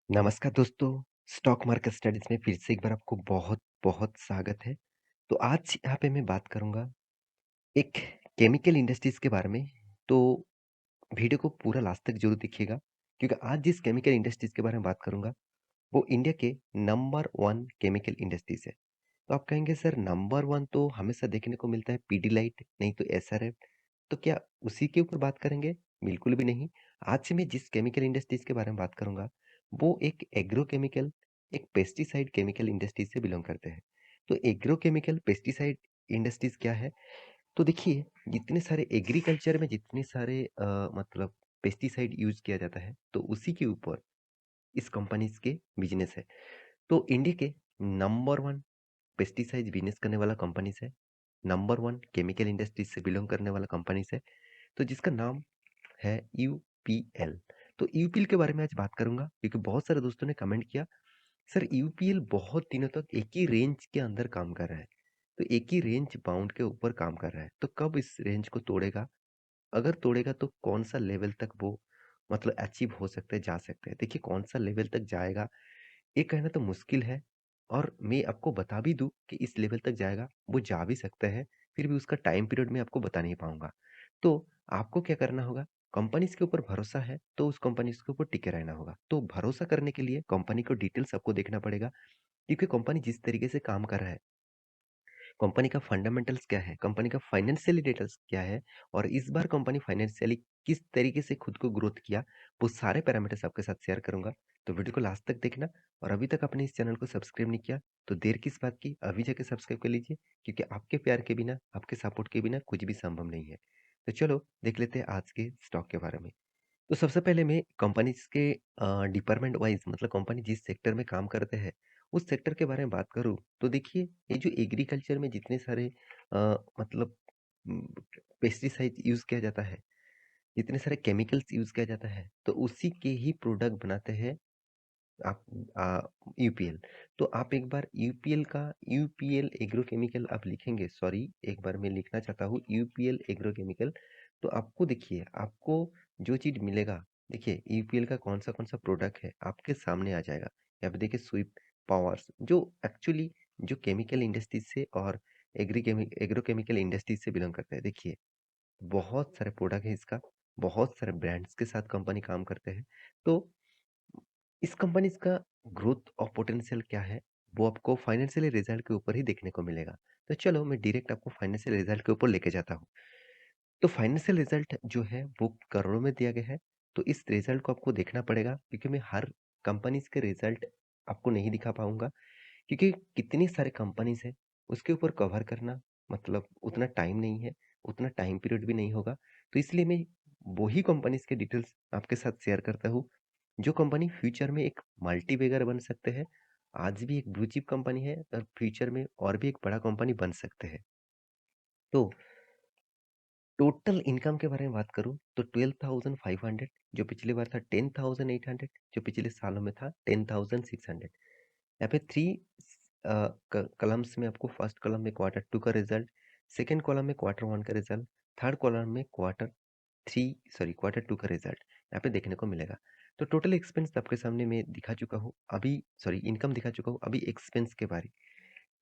नमस्कार दोस्तों, stock market studies में फिर से एक बार आपको बहुत-बहुत स्वागत है। तो आज यहाँ पे मैं बात करूँगा एक केमिकल इंडस्ट्रीज़ के बारे में। तो वीडियो को पूरा लास्ट तक ज़रूर देखिएगा, क्योंकि आज जिस केमिकल इंडस्ट्रीज़ के बारे में बात करूँगा, वो इंडिया के नंबर 1 केमिकल इंडस्ट्रीज़ है। तो आप कहेंगे सर नंबर 1 तो हमेशा देखने को मिलता है पीडीलाइट, नहीं तो एसआरएफ, तो क्या उसी के ऊपर बात करेंगे? बिल्कुल भी नहीं। आज से मैं जिस केमिकल इंडस्ट्रीज़ के बारे में बात करूँगा, वो एक एग्रोकेमिकल, एक पेस्टिसाइड केमिकल इंडस्ट्री से बिलॉन्ग करते हैं। तो एग्रोकेमिकल पेस्टिसाइड इंडस्ट्रीज़ क्या है? तो देखिए, जितने सारे एग्रीकल्चर में जितने सारे मतलब पेस्टिसाइड यूज़ किया जाता है, तो उसी के ऊपर इस कंपनीज़ के बिज़नेस है। तो इंडिया के नंबर 1 पेस्टिसाइड बिज़नेस करने वाला कंपनीज़ है, नंबर 1 केमिकल इंडस्ट्रीज़ से बिलॉन्ग करने वाला कंपनीज़ है, तो जिसका नाम है यूपीएल। तो यूपीएल के बारे में आज बात करूँगा, क्योंकि बहुत सारे दोस्तों ने कमेंट किया, "सर यूपीएल बहुत दिनों तक एक ही रेंज के अंदर काम कर रहा है, तो एक ही रेंज बाउंड के ऊपर काम कर रहा है, तो कब इस रेंज को तोड़ेगा? अगर तोड़ेगा तो कौन-सा लेवल तक वो मतलब अचीव हो सकता है, जा सकता है?" देखिए, कौन-सा लेवल तक जाएगा, ये कहना तो मुश्किल है, और मैं आपको बता भी दूँ कि इस लेवल तक जाएगा, वो जा भी सकता है, फिर भी उसका टाइम पीरियड मैं आपको बता नहीं पाऊँगा। तो आपको क्या करना होगा, कंपनीज़ के ऊपर भरोसा है, तो उस कंपनीज़ के ऊपर टिके रहना होगा। तो भरोसा करने के लिए कंपनी को डिटेल्स आपको देखना पड़ेगा, क्योंकि कंपनी जिस तरीके से काम कर रहा है, कंपनी का फंडामेंटल्स क्या है, कंपनी का फाइनेंशियल डिटेल्स क्या है, और इस बार कंपनी फाइनेंशियली किस तरीके से खुद को ग्रोथ किया, वो सारे पैरामीटर्स आपके साथ शेयर करूंगा। तो वीडियो को लास्ट तक देखना, और अभी तक आपने इस चैनल को सब्सक्राइब नहीं किया, तो देर किस बात की, अभी जाके सब्सक्राइब कर लीजिए, क्योंकि आपके प्यार के बिना, आपके सपोर्ट के बिना कुछ भी संभव नहीं है। तो चलो देख लेते हैं आज के स्टॉक के बारे में। तो सबसे पहले मैं कंपनीज़ के डिपार्टमेंट वाइज़, मतलब कंपनी जिस सेक्टर में काम करते हैं, उस सेक्टर के बारे में बात करूँ, तो देखिए, ये जो एग्रीकल्चर में जितने सारे मतलब उम, पेस्टिसाइड यूज़ किया जाता है, जितने सारे केमिकल्स यूज़ किया जाता है, तो उसी के ही प्रोडक्ट बनाते हैं आप यूपीएल। तो आप एक बार यूपीएल का, यूपीएल एग्रोकेमिकल आप लिखेंगे, सॉरी, एक बार मैं लिखना चाहता हूँ यूपीएल एग्रोकेमिकल। तो आपको देखिए, आपको जो चीज़ मिलेगा, देखिए यूपीएल का कौन-सा प्रोडक्ट है, आपके सामने आ जाएगा। यहाँ पे देखिए स्वीप पावर्स, जो एक्चुअली जो केमिकल इंडस्ट्री से और एग्रोकेमिकल इंडस्ट्री से बिलॉन्ग करता है। देखिए, बहुत सारे प्रोडक्ट है इसका, बहुत सारे ब्रांड्स के साथ कंपनी काम करते हैं। तो इस कंपनीज़ का ग्रोथ और पोटेंशियल क्या है, वो आपको फाइनेंशियल रिजल्ट के ऊपर ही देखने को मिलेगा। तो चलो मैं डायरेक्ट आपको फाइनेंशियल रिजल्ट के ऊपर लेके जाता हूँ। तो फाइनेंशियल रिजल्ट जो है वो करोड़ों में दिया गया है। तो इस रिजल्ट को आपको देखना पड़ेगा, क्योंकि मैं हर कंपनीज़ के रिजल्ट आपको नहीं दिखा पाऊँगा, क्योंकि कितनी सारे कंपनीज़ हैं, उसके ऊपर कवर करना मतलब उतना टाइम नहीं है, उतना टाइम पीरियड भी नहीं होगा। तो इसलिए मैं वही कंपनीज़ के डिटेल्स आपके साथ शेयर करता हूँ, जो कंपनी फ्यूचर में एक मल्टीबैगर बन सकते हैं। आज भी एक ब्लू चिप कंपनी है, और फ्यूचर में और भी एक बड़ा कंपनी बन सकते हैं। तो टोटल इनकम के बारे में बात करूँ, तो 12,500, जो पिछली बार था 10,800, जो पिछले सालों में था 10,600। यहाँ पे 3 कॉलम्स में आपको, फर्स्ट कॉलम में क्वार्टर 2 का रिजल्ट, सेकंड कॉलम में क्वार्टर 1 का रिजल्ट, थर्ड कॉलम में क्वार्टर 2 का रिजल्ट यहाँ पे देखने को मिलेगा। तो टोटल एक्सपेंस आपके सामने मैं दिखा चुका हूँ अभी, सॉरी, इनकम दिखा चुका हूँ, अभी एक्सपेंस के बारे।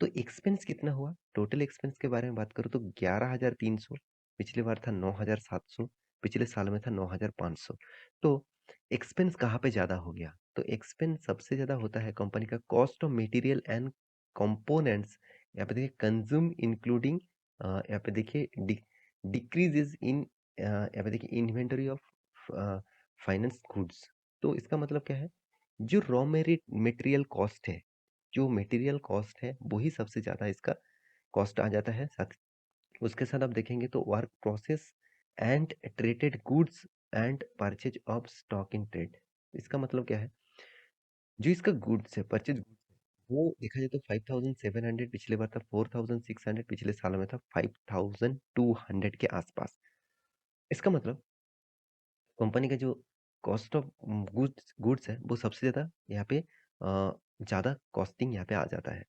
तो एक्सपेंस कितना हुआ? टोटल एक्सपेंस के बारे में बात करूँ तो 11,300, पिछली बार था 9,700, पिछले साल में था 9,500। तो एक्सपेंस कहाँ पे ज़्यादा हो गया? तो एक्सपेंस सबसे ज़्यादा होता है कंपनी का cost of material and components. यहाँ पे देखिए कंज्यूम इंक्लूडिंग, यहाँ पे देखिए डिक्रीजेज इन, यहाँ पे देखिए इन्वेंटरी ऑफ फाइनेंस गुड्स। तो इसका मतलब क्या है? जो रॉ मटेरियल कॉस्ट है, जो मटेरियल कॉस्ट है, वही सबसे ज़्यादा इसका कॉस्ट आ जाता है। साथ उसके साथ आप देखेंगे तो work process and traded goods and purchase of stock in trade. इसका मतलब क्या है? जो इसका गुड्स है, परचेज गुड्स है, वो देखा जाए तो 5,700, पिछले बार था 4,600, पिछले साल में था 5,200 के आसपास। इसका मतलब कंपनी का जो कॉस्ट ऑफ गुड्स गुड्स है, वो सबसे ज़्यादा यहाँ पे ज़्यादा कॉस्टिंग यहाँ पे आ जाता है।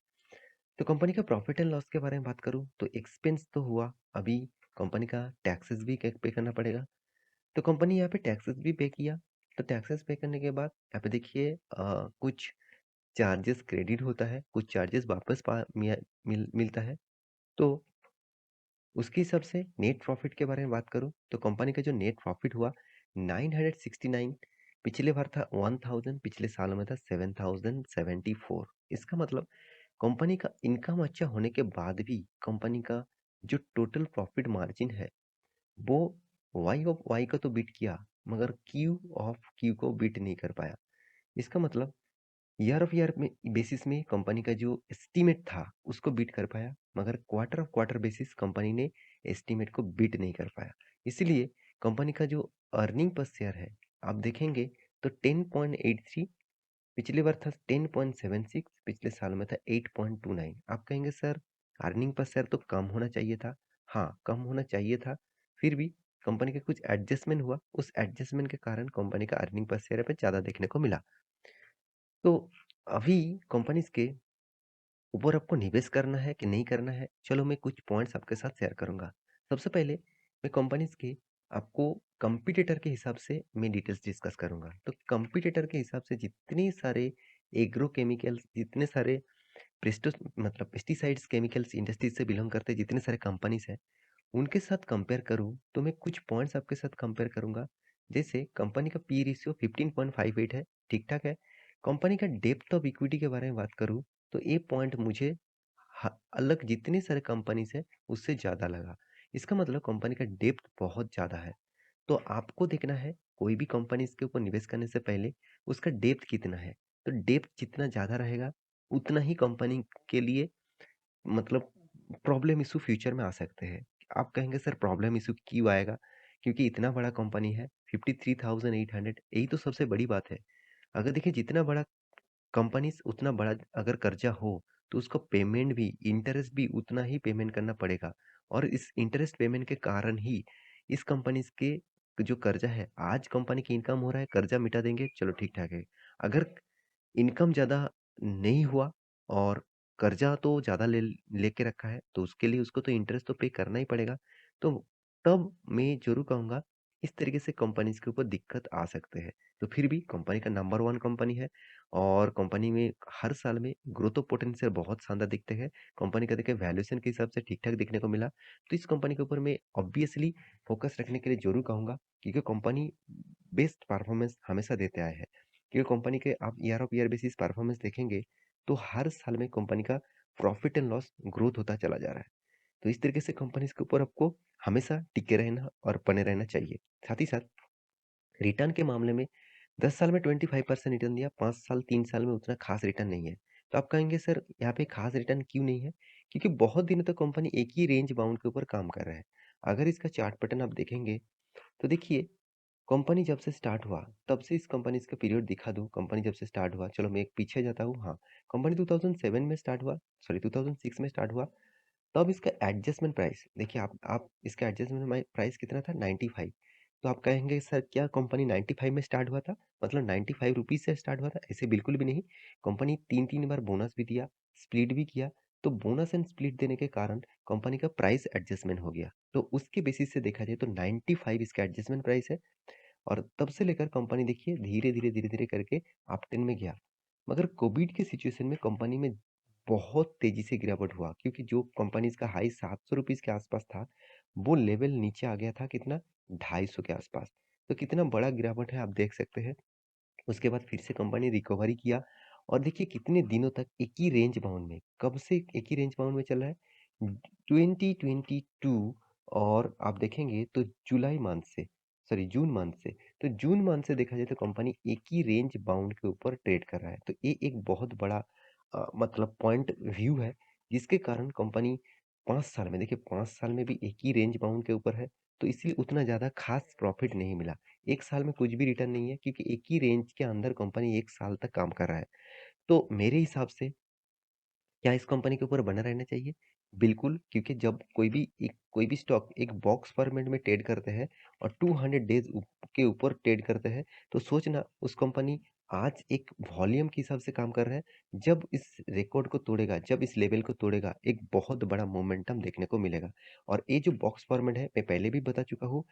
तो कंपनी का प्रॉफिट एंड लॉस के बारे में बात करूँ, तो एक्सपेंस तो हुआ, अभी कंपनी का टैक्सेस भी पे करना पड़ेगा। तो कंपनी यहाँ पे टैक्सेस भी पे किया, तो टैक्सेस पे करने के बाद यहाँ पे देखिए कुछ चार्जेस क्रेडिट होता है, कुछ चार्जेस वापस मिलता है। तो उसके हिसाब से नेट प्रॉफिट के बारे में बात करूँ तो कंपनी का जो नेट प्रॉफिट हुआ 969, पिछले बार था 1000, पिछले साल में था 7074। इसका मतलब कंपनी का इनकम अच्छा होने के बाद भी कंपनी का जो टोटल प्रॉफिट मार्जिन है वो वाई ऑफ वाई का तो बीट किया, मगर क्यू ऑफ क्यू को बीट नहीं कर पाया। इसका मतलब ईयर ऑफ ईयर में बेसिस में कंपनी का जो एस्टीमेट था उसको बीट कर पाया, मगर quarter of quarter basis company ने एस्टीमेट को बीट नहीं कर पाया। इसलिए कंपनी का जो अर्निंग पर शेयर है आप देखेंगे तो 10.83, पिछले बार था 10.76, पिछले साल में था 8.29। आप कहेंगे सर अर्निंग पर शेयर तो कम होना चाहिए था। हाँ, कम होना चाहिए था, फिर भी कंपनी का कुछ एडजस्टमेंट हुआ, उस एडजस्टमेंट के कारण कंपनी का अर्निंग पर शेयर पे ज़्यादा देखने को मिला। तो अभी कंपनीज के ऊपर आपको निवेश करना है कि नहीं करना है, चलो मैं कुछ पॉइंट्स आपके साथ शेयर करूंगा। सबसे पहले मैं कंपनीज के आपको कंपटीटर के हिसाब से मैं डिटेल्स डिस्कस करूंगा। तो कंपटीटर के हिसाब से जितने सारे एग्रो केमिकल्स, जितने सारे पेस्टो मतलब पेस्टिसाइड्स केमिकल्स इंडस्ट्रीज से बिलोंग करते जितने सारे कंपनीज हैं उनके साथ कंपेयर करूं तो मैं कुछ पॉइंट्स आपके साथ कंपेयर करूंगा। जैसे कंपनी का पी रेशियो 15.58 है, ठीक ठाक है। कंपनी का डेप्थ ऑफ इक्विटी के बारे में बात करूं तो ये पॉइंट मुझे अलग जितने सारे कंपनीज है उससे ज़्यादा लगा। इसका मतलब कंपनी का डेप्थ बहुत ज़्यादा है। तो आपको देखना है कोई भी कंपनी के ऊपर निवेश करने से पहले उसका डेप्थ कितना है। तो डेप्थ जितना ज़्यादा रहेगा उतना ही कंपनी के लिए मतलब प्रॉब्लम इशू फ्यूचर में आ सकते हैं। आप कहेंगे सर प्रॉब्लम इशू क्यों आएगा? क्योंकि इतना बड़ा कंपनी है 53,800, यही तो सबसे बड़ी बात है। अगर देखिए जितना बड़ा कंपनीज़ उतना बड़ा अगर कर्जा हो, तो उसको पेमेंट भी, इंटरेस्ट भी उतना ही पेमेंट करना पड़ेगा। और इस इंटरेस्ट पेमेंट के कारण ही इस कंपनीज़ के जो कर्जा है, आज कंपनी की इनकम हो रहा है, कर्जा मिटा देंगे, चलो ठीक-ठाक है। अगर इनकम ज़्यादा नहीं हुआ और कर्जा तो ज़्यादा लेके रखा है, तो उसके लिए उसको तो इंटरेस्ट तो पे करना ही पड़ेगा। तो तब मैं ज़रूर कहूँगा इस तरीके से कंपनीज़ के ऊपर दिक्कत आ सकते हैं। तो फिर भी कंपनी का नंबर 1 कंपनी है और कंपनी में हर साल में ग्रोथ ऑफ पोटेंशियल बहुत शानदार दिखते हैं। कंपनी का देखिए वैल्यूएशन के हिसाब से ठीक-ठाक देखने को मिला। तो इस कंपनी के ऊपर मैं ऑब्वियसली फोकस रखने के लिए ज़रूर कहूँगा क्योंकि कंपनी बेस्ट परफॉर्मेंस हमेशा देते आए हैं। क्योंकि कंपनी के आप year of year basis performance देखेंगे तो हर साल में कंपनी का प्रॉफिट एंड लॉस ग्रोथ होता चला जा रहा है। तो इस तरीके से कंपनीज के ऊपर आपको हमेशा टिके रहना और बने रहना चाहिए। साथ ही साथ रिटर्न के मामले में 10 साल में 25% रिटर्न दिया, 5 साल 3 साल में उतना खास रिटर्न नहीं है। तो आप कहेंगे सर यहाँ पे खास रिटर्न क्यों नहीं है? क्योंकि बहुत दिनों तक कंपनी एक ही रेंज बाउंड के ऊपर काम कर रहा है। अगर इसका चार्ट पैटर्न आप देखेंगे तो देखिए कंपनी जब से स्टार्ट हुआ तब से इस कंपनी का पीरियड दिखा दूं। कंपनी जब से स्टार्ट हुआ, चलो मैं एक पीछे जाता हूँ। हाँ, कंपनी 2007 में स्टार्ट हुआ, सॉरी 2006 में स्टार्ट हुआ। तब इसका एडजस्टमेंट प्राइस देखिए, आप इसका एडजस्टमेंट प्राइस कितना था 95। तो आप कहेंगे सर क्या कंपनी 95 में स्टार्ट हुआ था, मतलब 95 रुपीज से स्टार्ट हुआ था? ऐसे बिल्कुल भी नहीं। कंपनी तीन तीन बार बोनस भी दिया, स्प्लिट भी किया। तो बोनस एंड स्प्लिट देने के कारण कंपनी का प्राइस एडजस्टमेंट हो गया। तो उसके बेसिस से देखा जाए तो 95 इसका एडजस्टमेंट प्राइस है। और तब से लेकर कंपनी देखिए धीरे-धीरे करके अप ट्रेंड में गया। मगर कोविड के सिचुएशन में कंपनी में बहुत तेज़ी से गिरावट हुआ क्योंकि जो कंपनीज़ का हाई ₹700 के आसपास था, वो लेवल नीचे आ गया था कितना? 250 के आसपास। तो कितना बड़ा गिरावट है आप देख सकते हैं। उसके बाद फिर से कंपनी रिकवरी किया और देखिए कितने दिनों तक एक ही रेंज बाउंड में, कब से एक ही रेंज बाउंड में चल रहा है? 2022 और आप देखेंगे तो जुलाई मंथ से, सॉरी जून मंथ से, तो जून मंथ से देखा जाए तो कंपनी एक ही रेंज बाउंड के ऊपर ट्रेड कर रहा है। तो ये एक बहुत बड़ा मतलब पॉइंट व्यू है जिसके कारण कंपनी 5 साल में देखिए 5 साल में भी एक ही रेंज बाउंड के ऊपर है। तो इसलिए उतना ज़्यादा खास प्रॉफिट नहीं मिला। 1 साल में कुछ भी रिटर्न नहीं है क्योंकि एक ही रेंज के अंदर कंपनी 1 साल तक काम कर रहा है। तो मेरे हिसाब से क्या इस कंपनी के ऊपर बना रहना चाहिए? बिल्कुल, क्योंकि जब कोई भी स्टॉक एक बॉक्स फॉर्मेट में ट्रेड करते हैं और 200 डेज़ के ऊपर ट्रेड करते हैं, तो सोचना उस कंपनी आज एक वॉल्यूम के हिसाब से काम कर रहा है। जब इस रिकॉर्ड को तोड़ेगा, जब इस लेवल को तोड़ेगा, एक बहुत बड़ा मोमेंटम देखने को मिलेगा। और ये जो बॉक्स फॉर्मेट है, मैं पहले भी बता चुका हूँ।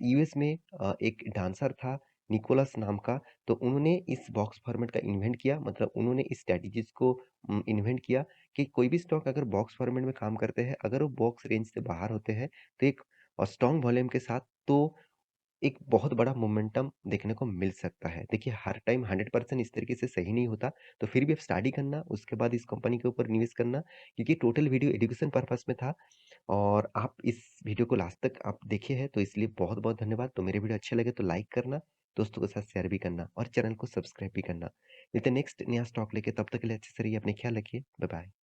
यूएस में एक डांसर था निकोलस नाम का, तो उन्होंने इस बॉक्स फॉर्मेट का इन्वेंट किया मतलब उन्होंने इस स्ट्रैटेजीज़ को इन्वेंट किया कि कोई भी स्टॉक अगर बॉक्स फॉर्मेट में काम करते हैं, अगर वो बॉक्स रेंज से बाहर होते हैं, तो एक स्ट्रॉन्ग वॉल्यूम के साथ तो एक बहुत बड़ा मोमेंटम देखने को मिल सकता है। देखिए हर टाइम 100% इस तरीके से सही नहीं होता, तो फिर भी आप स्टडी करना, उसके बाद इस कंपनी के ऊपर निवेश करना क्योंकि टोटल वीडियो एजुकेशन पर्पज़ में था और आप इस वीडियो को लास्ट तक आप देखे हैं, तो इसलिए बहुत-बहुत धन्यवाद। तो मेरे वीडियो अच्छे लगे तो लाइक करना, दोस्तों के साथ शेयर भी करना और चैनल को सब्सक्राइब भी करना। मिलते हैं नेक्स्ट नया स्टॉक लेके, तब तक के लिए अच्छे से रहिए, अपने ख्याल रखिए। Bye bye.